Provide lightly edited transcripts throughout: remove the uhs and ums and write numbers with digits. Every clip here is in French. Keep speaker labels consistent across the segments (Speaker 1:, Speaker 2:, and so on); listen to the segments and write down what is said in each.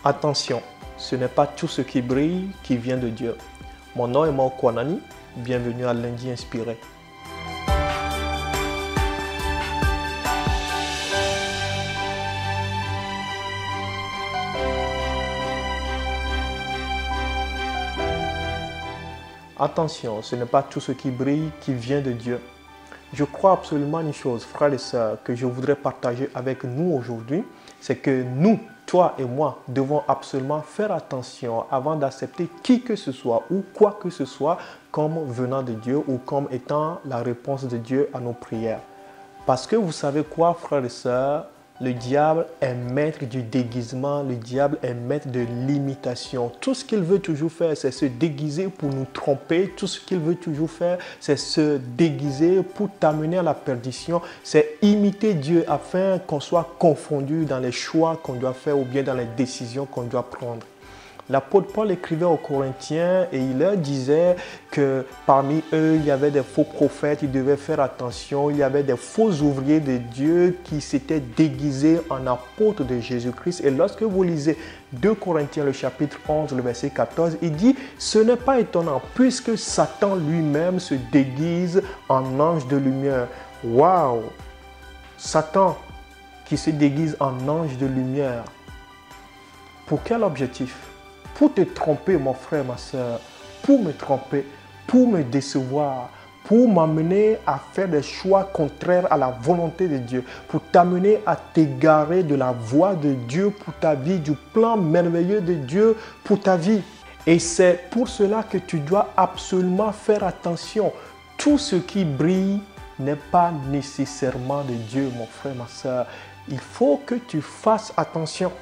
Speaker 1: Attention, ce n'est pas tout ce qui brille qui vient de Dieu. Mon nom est Mao Kwanani, bienvenue à Lundi Inspiré. Attention, ce n'est pas tout ce qui brille qui vient de Dieu. Je crois absolument une chose, frères et sœurs, que je voudrais partager avec nous aujourd'hui, c'est que nous, toi et moi, devons absolument faire attention avant d'accepter qui que ce soit ou quoi que ce soit comme venant de Dieu ou comme étant la réponse de Dieu à nos prières. Parce que vous savez quoi, frères et sœurs, le diable est maître du déguisement, le diable est maître de l'imitation. Tout ce qu'il veut toujours faire, c'est se déguiser pour nous tromper. Tout ce qu'il veut toujours faire, c'est se déguiser pour t'amener à la perdition. C'est imiter Dieu afin qu'on soit confondu dans les choix qu'on doit faire ou bien dans les décisions qu'on doit prendre. L'apôtre Paul écrivait aux Corinthiens et il leur disait que parmi eux, il y avait des faux prophètes, ils devaient faire attention. Il y avait des faux ouvriers de Dieu qui s'étaient déguisés en apôtres de Jésus-Christ. Et lorsque vous lisez 2 Corinthiens, le chapitre 11, le verset 14, il dit « Ce n'est pas étonnant puisque Satan lui-même se déguise en ange de lumière. » Waouh! Satan qui se déguise en ange de lumière. Pour quel objectif? Pour te tromper, mon frère, ma soeur, pour me tromper, pour me décevoir, pour m'amener à faire des choix contraires à la volonté de Dieu, pour t'amener à t'égarer de la voie de Dieu pour ta vie, du plan merveilleux de Dieu pour ta vie. Et c'est pour cela que tu dois absolument faire attention. Tout ce qui brille n'est pas nécessairement de Dieu, mon frère, ma soeur. Il faut que tu fasses attention.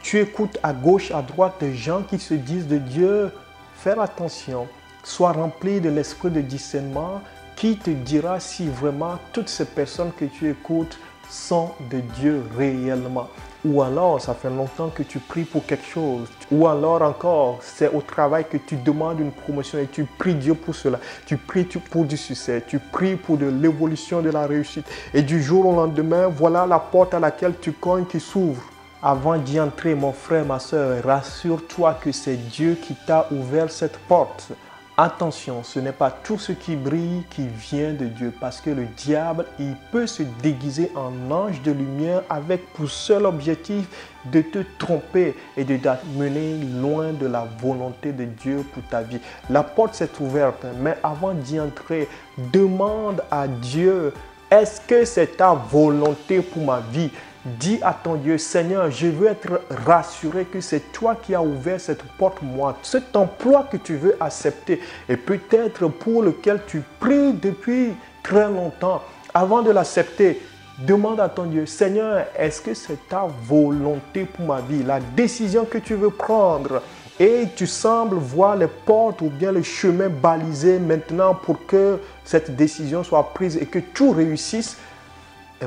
Speaker 1: Tu écoutes à gauche, à droite des gens qui se disent de Dieu. Faire attention. Sois rempli de l'esprit de discernement qui te dira si vraiment toutes ces personnes que tu écoutes sont de Dieu réellement. Ou alors, ça fait longtemps que tu pries pour quelque chose. Ou alors encore, c'est au travail que tu demandes une promotion et tu pries Dieu pour cela. Tu pries pour du succès. Tu pries pour de l'évolution de la réussite. Et du jour au lendemain, voilà la porte à laquelle tu cognes qui s'ouvre. Avant d'y entrer, mon frère, ma soeur, rassure-toi que c'est Dieu qui t'a ouvert cette porte. Attention, ce n'est pas tout ce qui brille qui vient de Dieu, parce que le diable, il peut se déguiser en ange de lumière avec pour seul objectif de te tromper et de t'amener loin de la volonté de Dieu pour ta vie. La porte s'est ouverte, mais avant d'y entrer, demande à Dieu, est-ce que c'est ta volonté pour ma vie? Dis à ton Dieu, Seigneur, je veux être rassuré que c'est toi qui as ouvert cette porte, moi. Cet emploi que tu veux accepter et peut-être pour lequel tu pries depuis très longtemps. Avant de l'accepter, demande à ton Dieu, Seigneur, est-ce que c'est ta volonté pour ma vie? La décision que tu veux prendre et tu sembles voir les portes ou bien le chemin balisé maintenant pour que cette décision soit prise et que tout réussisse.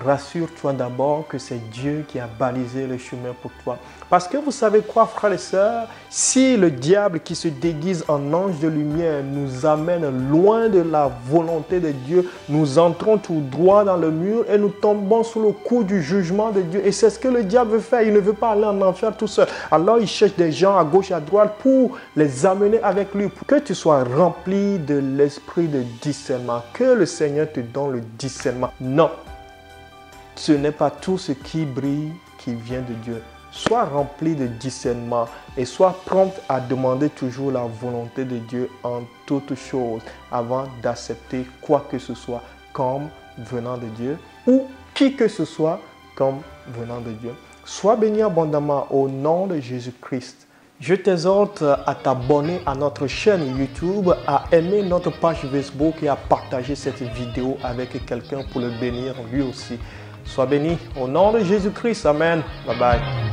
Speaker 1: Rassure-toi d'abord que c'est Dieu qui a balisé le chemin pour toi. Parce que vous savez quoi, frères et sœurs? Si le diable qui se déguise en ange de lumière nous amène loin de la volonté de Dieu, nous entrons tout droit dans le mur et nous tombons sous le coup du jugement de Dieu. Et c'est ce que le diable veut faire. Il ne veut pas aller en enfer tout seul. Alors il cherche des gens à gauche, à droite pour les amener avec lui. Pour que tu sois rempli de l'esprit de discernement. Que le Seigneur te donne le discernement. Non. Ce n'est pas tout ce qui brille qui vient de Dieu. Sois rempli de discernement et sois prompt à demander toujours la volonté de Dieu en toutes choses avant d'accepter quoi que ce soit comme venant de Dieu ou qui que ce soit comme venant de Dieu. Sois béni abondamment au nom de Jésus-Christ. Je t'exhorte à t'abonner à notre chaîne YouTube, à aimer notre page Facebook et à partager cette vidéo avec quelqu'un pour le bénir lui aussi. Sois béni au nom de Jésus-Christ. Amen. Bye bye.